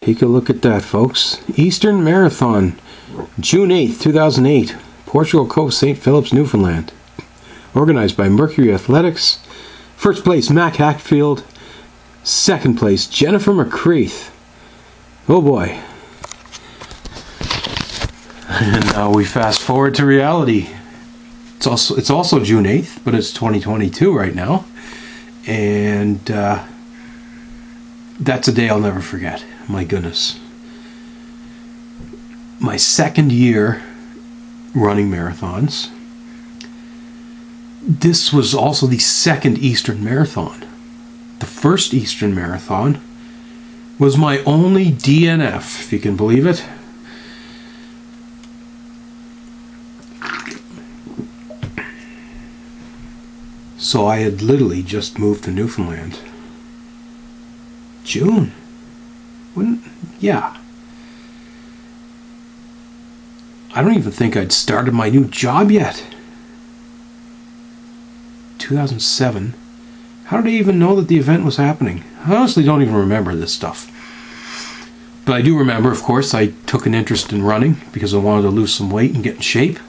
Take a look at that, folks. Eastern Marathon, June 8th, 2008, Portugal Cove, St. Phillips, Newfoundland. Organized by Mercury Athletics. First place, Mac Hackfield. Second place, Jennifer McCreath. Oh boy. And now we fast forward to reality. It's also June 8th, but it's 2022 right now. And that's a day I'll never forget. My goodness. My second year running marathons. This was also the second Eastern Marathon. The first Eastern Marathon was my only DNF, if you can believe it. So I had literally just moved to Newfoundland. June. Yeah. I don't even think I'd started my new job yet. 2007. How did I even know that the event was happening? I honestly don't even remember this stuff. But I do remember, of course, I took an interest in running because I wanted to lose some weight and get in shape.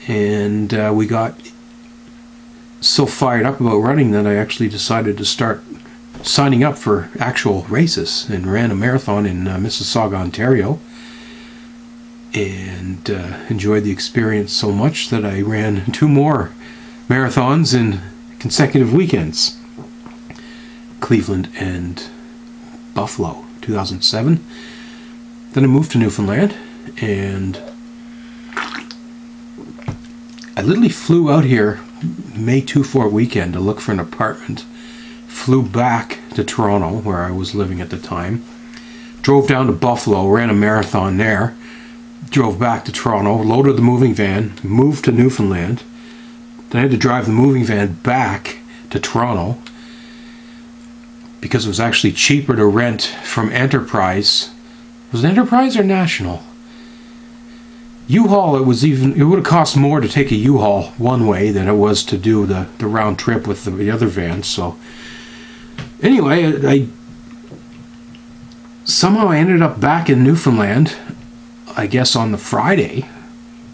And we got so fired up about running that I actually decided to start signing up for actual races and ran a marathon in Mississauga, Ontario, and enjoyed the experience so much that I ran 2 more marathons in consecutive weekends. Cleveland and Buffalo, 2007. Then I moved to Newfoundland, and I literally flew out here May 2-4 weekend to look for an apartment. Flew back to Toronto, where I was living at the time. Drove down to Buffalo, ran a marathon there. Drove back to Toronto, loaded the moving van, moved to Newfoundland. Then I had to drive the moving van back to Toronto because it was actually cheaper to rent from Enterprise. Was it Enterprise or National? U-Haul, it would have cost more to take a U-Haul one way than it was to do the round trip with the other van. So anyway, I somehow ended up back in Newfoundland, I guess on the Friday,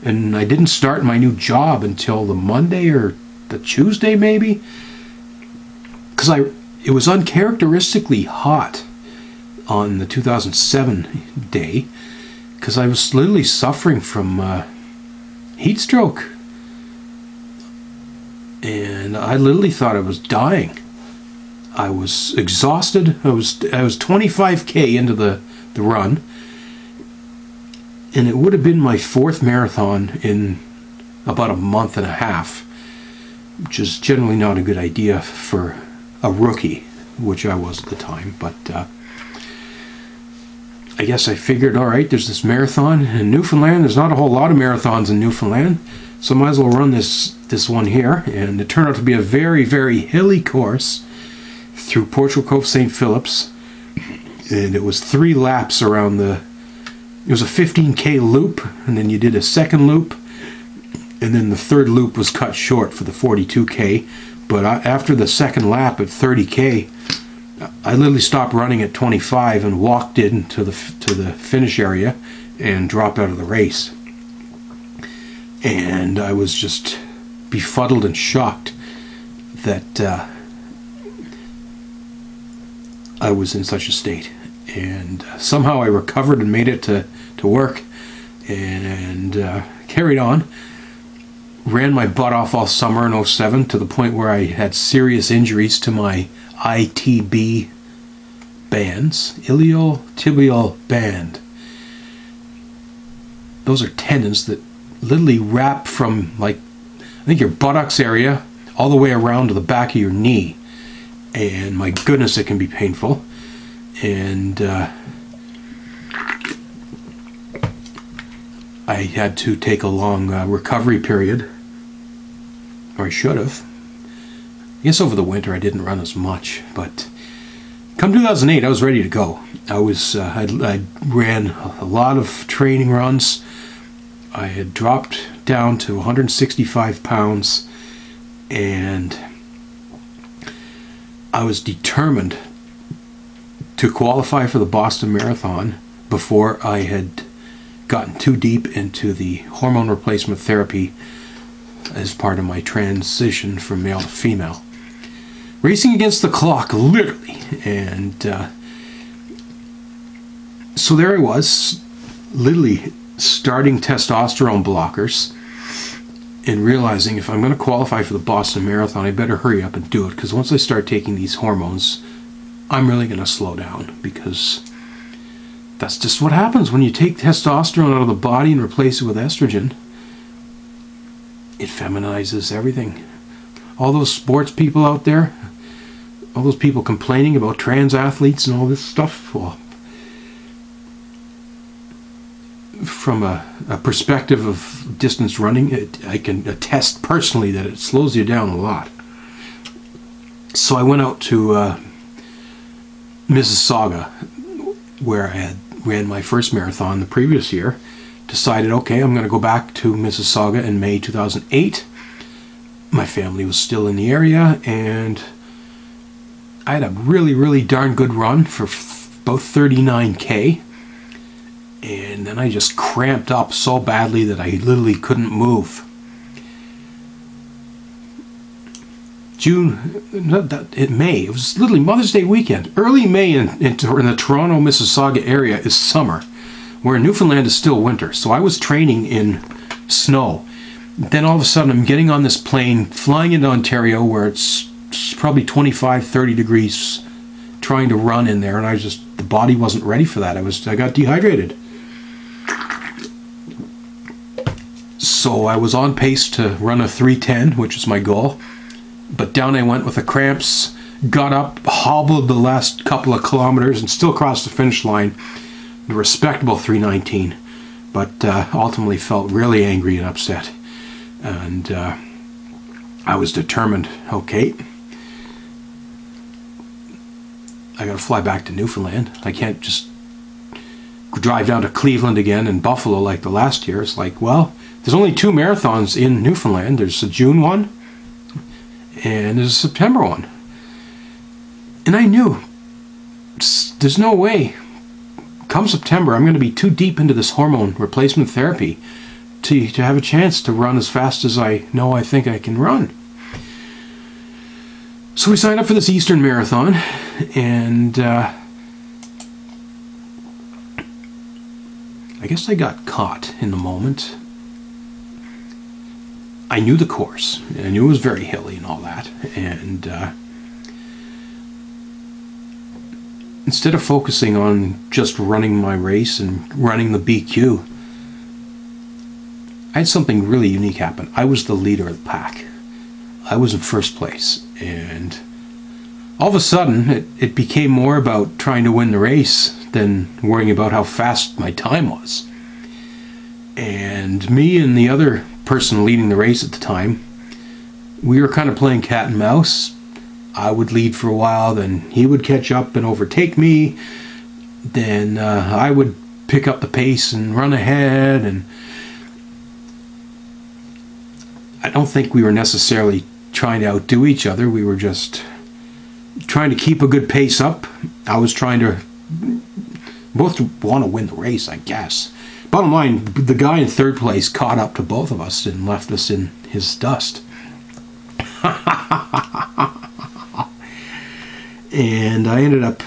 and I didn't start my new job until the Monday or the Tuesday maybe, because it was uncharacteristically hot on the 2007 day, because I was literally suffering from heat stroke, and I literally thought I was dying. I was exhausted. I was 25k into the run, and it would have been my 4th marathon in about a month and a half, which is generally not a good idea for a rookie, which I was at the time. But I guess I figured, all right, there's this marathon in Newfoundland. There's not a whole lot of marathons in Newfoundland, so I might as well run this one here. And it turned out to be a very, very hilly course through Portugal Cove, St. Phillips, and it was 3 laps around it was a 15k loop, and then you did a second loop, and then the third loop was cut short for the 42k. But after the second lap at 30k, I literally stopped running at 25 and walked into the finish area and dropped out of the race. And I was just befuddled and shocked that I was in such a state. And somehow I recovered and made it to work and carried on. Ran my butt off all summer in 07 to the point where I had serious injuries to my ITB bands, iliotibial band. Those are tendons that literally wrap from, like, I think your buttocks area all the way around to the back of your knee. And my goodness, it can be painful. And I had to take a long recovery period, or I should have. I guess over the winter I didn't run as much, but come 2008 I was ready to go. I ran a lot of training runs. I had dropped down to 165 pounds, and I was determined to qualify for the Boston Marathon before I had gotten too deep into the hormone replacement therapy as part of my transition from male to female. Racing against the clock, literally. And so there I was, literally starting testosterone blockers and realizing if I'm going to qualify for the Boston Marathon, I better hurry up and do it, because once I start taking these hormones, I'm really going to slow down, because that's just what happens when you take testosterone out of the body and replace it with estrogen. It feminizes everything. All those sports people out there, all those people complaining about trans athletes and all this stuff, well, from a perspective of distance running, I can attest personally that it slows you down a lot. So I went out to Mississauga, where I had ran my first marathon the previous year. Decided, okay, I'm going to go back to Mississauga in May 2008. My family was still in the area, and I had a really, really darn good run for about 39K. And then I just cramped up so badly that I literally couldn't move. May, it was literally Mother's Day weekend. Early May in the Toronto, Mississauga area is summer, where Newfoundland is still winter. So I was training in snow. Then all of a sudden I'm getting on this plane, flying into Ontario, where it's probably 25, 30 degrees, trying to run in there, and the body wasn't ready for that. I got dehydrated. So I was on pace to run a 3:10, which is my goal. But down I went with the cramps, got up, hobbled the last couple of kilometers, and still crossed the finish line, the respectable 3:19. But ultimately felt really angry and upset. And I was determined, okay, I gotta fly back to Newfoundland. I can't just drive down to Cleveland again and Buffalo like the last year. It's like, well, there's only 2 marathons in Newfoundland. There's a June one and there's a September one. And I knew there's no way, come September, I'm going to be too deep into this hormone replacement therapy to have a chance to run as fast as I know I think I can run. So we signed up for this Eastern Marathon, and I guess I got caught in the moment. I knew the course. I knew it was very hilly and all that. And instead of focusing on just running my race and running the BQ, I had something really unique happen. I was the leader of the pack. I was in first place. And all of a sudden, it became more about trying to win the race than worrying about how fast my time was. And me and the other person leading the race at the time, we were kind of playing cat and mouse. I would lead for a while, then he would catch up and overtake me. Then I would pick up the pace and run ahead. And I don't think we were necessarily trying to outdo each other. We were just trying to keep a good pace up. I was trying to both want to win the race, I guess. Bottom line, the guy in third place caught up to both of us and left us in his dust. And I ended up,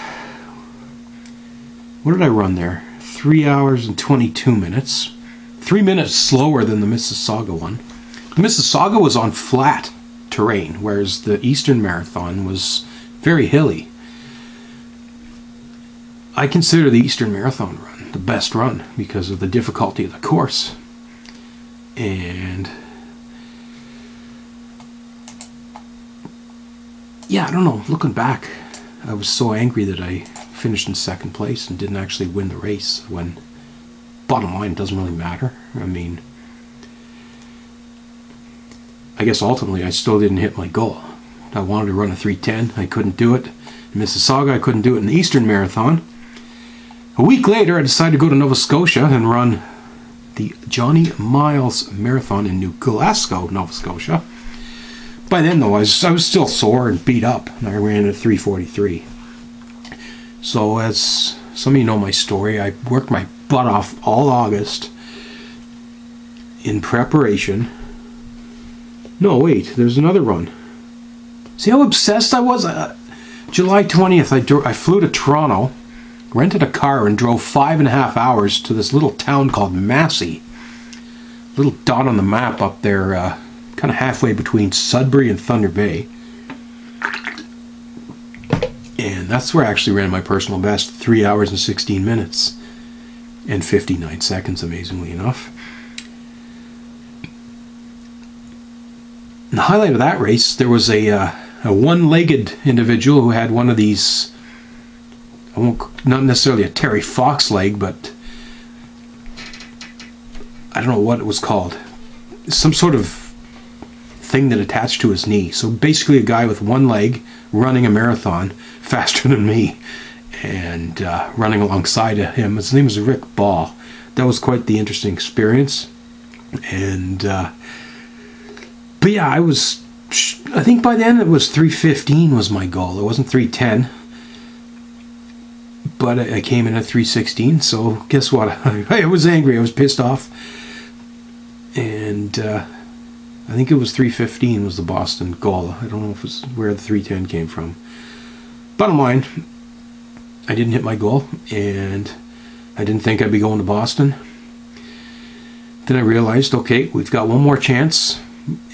what did I run there? 3 hours and 22 minutes. 3 minutes slower than the Mississauga one. The Mississauga was on flat terrain, whereas the Eastern Marathon was very hilly. I consider the Eastern Marathon run the best run because of the difficulty of the course. And yeah, I don't know, looking back, I was so angry that I finished in second place and didn't actually win the race, when bottom line, it doesn't really matter. I mean, I guess ultimately I still didn't hit my goal. I wanted to run a 3:10. I couldn't do it in Mississauga. I couldn't do it in the Eastern Marathon. A week later, I decided to go to Nova Scotia and run the Johnny Miles Marathon in New Glasgow, Nova Scotia. By then, though, I was still sore and beat up, and I ran at 3:43. So as some of you know my story, I worked my butt off all August in preparation. No, wait, there's another run. See how obsessed I was? July 20th, I flew to Toronto, rented a car, and drove 5.5 hours to this little town called Massey. Little dot on the map up there, kind of halfway between Sudbury and Thunder Bay. And that's where I actually ran my personal best, 3 hours and 16 minutes and 59 seconds, amazingly enough. In the highlight of that race, there was a one-legged individual who had one of these, not necessarily a Terry Fox leg, but I don't know what it was called. Some sort of thing that attached to his knee. So basically a guy with one leg running a marathon faster than me, and running alongside of him. His name was Rick Ball. That was quite the interesting experience. And but yeah, I think by then it was 3:15 was my goal. It wasn't 3:10. But I came in at 3:16, so guess what? I was angry, I was pissed off. And I think it was 3:15 was the Boston goal. I don't know if it's where the 3:10 came from. Bottom line, I didn't hit my goal, and I didn't think I'd be going to Boston. Then I realized, okay, we've got one more chance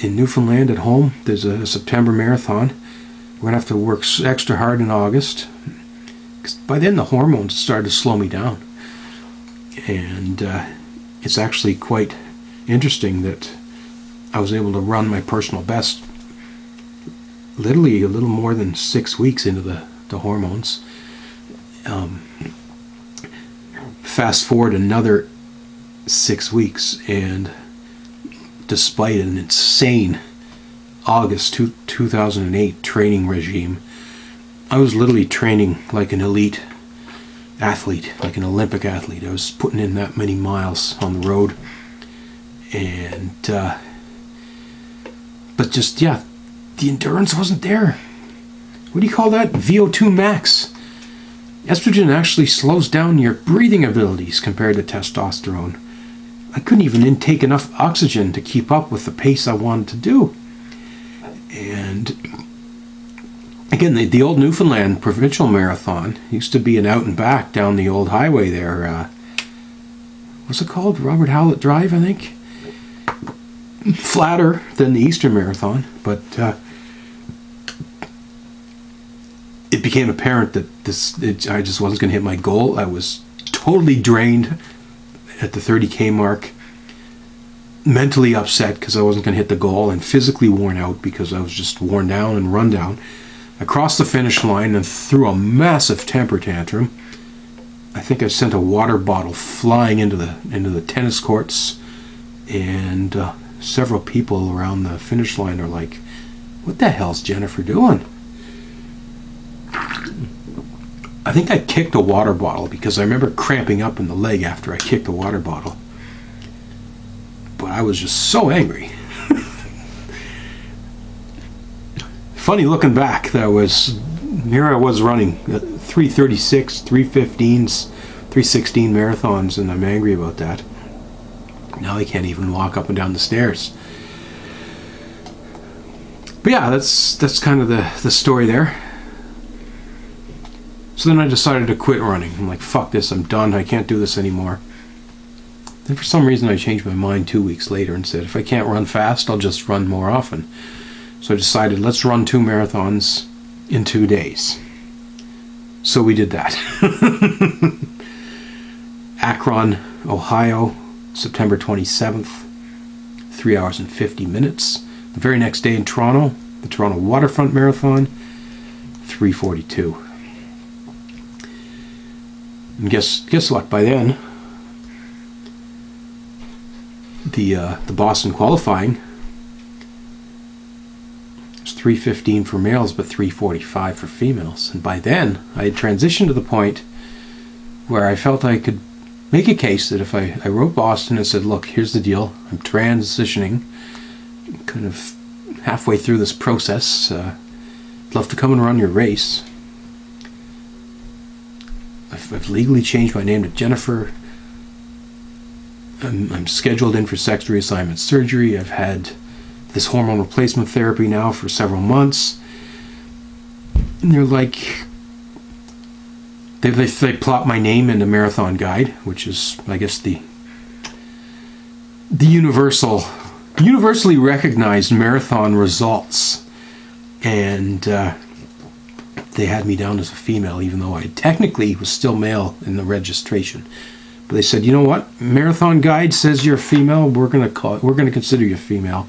in Newfoundland at home. There's a September marathon. We're going to have to work extra hard in August. 'Cause by then the hormones started to slow me down. And it's actually quite interesting that I was able to run my personal best literally a little more than 6 weeks into the hormones. Fast forward another 6 weeks, and despite an insane August 2008 training regime, I was literally training like an elite athlete, like an Olympic athlete. I was putting in that many miles on the road, and but just, yeah, the endurance wasn't there. What do you call that? VO2 max. Estrogen actually slows down your breathing abilities compared to testosterone. I couldn't even intake enough oxygen to keep up with the pace I wanted to do. And again, the old Newfoundland provincial marathon used to be an out and back down the old highway there. What's it called? Robert Howlett Drive, I think. Flatter than the Eastern Marathon, but it became apparent that I just wasn't going to hit my goal. I was totally drained at the 30K mark, mentally upset because I wasn't going to hit the goal, and physically worn out because I was just worn down and run down. I crossed the finish line and threw a massive temper tantrum. I think I sent a water bottle flying into the tennis courts, and several people around the finish line are like, "What the hell's Jennifer doing?" I think I kicked a water bottle because I remember cramping up in the leg after I kicked the water bottle. But I was just so angry. Funny looking back, here I was running 3:36, 3:15s, 3:16 marathons, and I'm angry about that. Now I can't even walk up and down the stairs. But yeah, that's kind of the story there. So then I decided to quit running. I'm like, fuck this, I'm done, I can't do this anymore. Then for some reason I changed my mind 2 weeks later and said, if I can't run fast, I'll just run more often. So I decided, let's run 2 marathons in 2 days. So we did that. Akron, Ohio, September 27th, 3 hours and 50 minutes. The very next day in Toronto, the Toronto Waterfront Marathon, 3:42. And guess what? By then, the Boston qualifying was 3:15 for males, but 3:45 for females. And by then, I had transitioned to the point where I felt I could make a case that if I wrote Boston and said, look, here's the deal, I'm transitioning, kind of halfway through this process, I'd love to come and run your race. I've legally changed my name to Jennifer. I'm scheduled in for sex reassignment surgery. I've had this hormone replacement therapy now for several months. And they're like, they plot my name in the marathon guide, which is, I guess, the universally recognized marathon results. And they had me down as a female, even though I technically was still male in the registration. But they said, you know what? Marathon guide says you're a female. We're gonna consider you a female.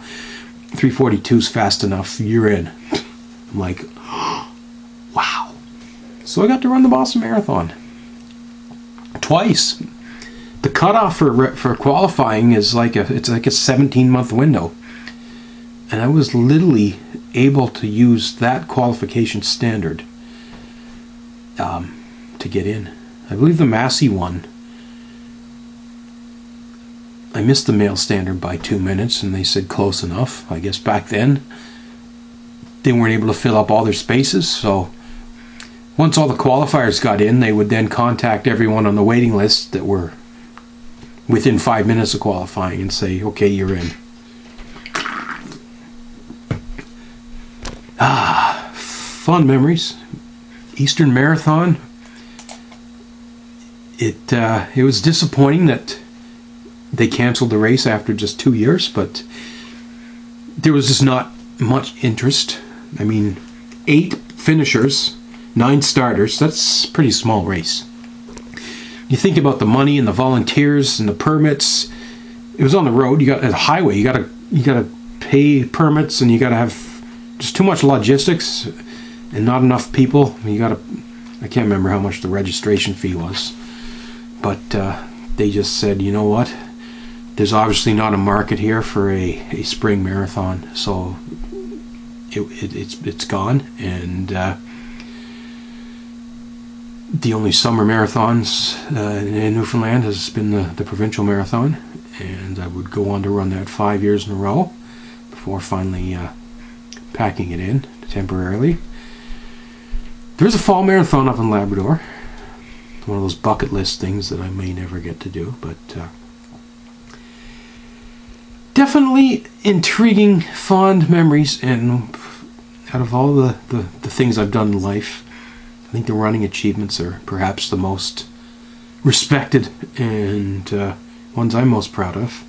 3:42 is fast enough. You're in. I'm like, wow. So I got to run the Boston Marathon twice. The cutoff for qualifying is like a 17-month window, and I was literally able to use that qualification standard to get in. I believe the Massey one, I missed the male standard by 2 minutes, and they said close enough. I guess back then they weren't able to fill up all their spaces, so once all the qualifiers got in, they would then contact everyone on the waiting list that were within 5 minutes of qualifying and say, okay, you're in. Fun memories. Eastern Marathon. It was disappointing that they canceled the race after just 2 years, but there was just not much interest. I mean, 8 finishers, 9 starters, that's a pretty small race. You think about the money and the volunteers and the permits. It was on the road. You got a highway. You gotta pay permits, and you gotta have just too much logistics and not enough people. I can't remember how much the registration fee was, but they just said, you know what? There's obviously not a market here for a spring marathon, so it's gone. And the only summer marathons in Newfoundland has been the provincial marathon, and I would go on to run that 5 years in a row before finally packing it in temporarily. There's a fall marathon up in Labrador, one of those bucket list things that I may never get to do, but definitely intriguing, fond memories. And out of all the things I've done in life, I think the running achievements are perhaps the most respected and ones I'm most proud of.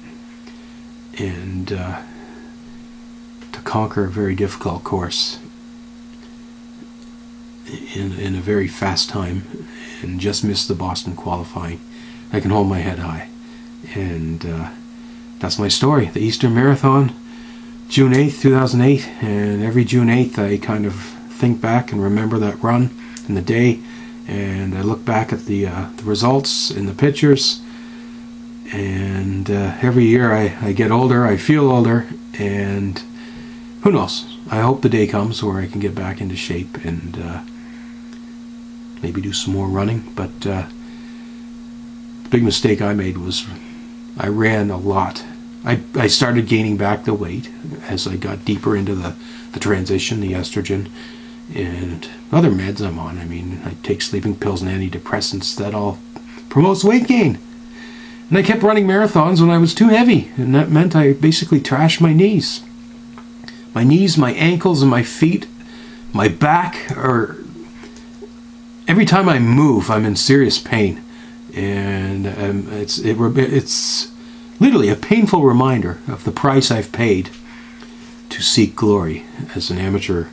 And to conquer a very difficult course in a very fast time and just miss the Boston qualifying, I can hold my head high. And that's my story. The Eastern Marathon, June 8th, 2008, and every June 8th I kind of think back and remember that run and the day, and I look back at the results and the pictures, and every year I get older, I feel older, and who knows, I hope the day comes where I can get back into shape and maybe do some more running. But the big mistake I made was I ran a lot. I started gaining back the weight as I got deeper into the transition, the estrogen, and other meds I'm on. I mean, I take sleeping pills and antidepressants that all promotes weight gain. And I kept running marathons when I was too heavy, and that meant I basically trashed my knees. My knees, my ankles, and my feet, my back are... Every time I move, I'm in serious pain. And it's literally a painful reminder of the price I've paid to seek glory as an amateur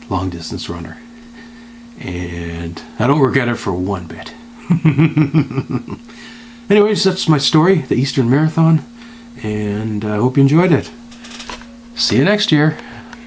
long-distance runner. And I don't regret it for one bit. Anyways, that's my story, the Eastern Marathon, and I hope you enjoyed it. See you next year.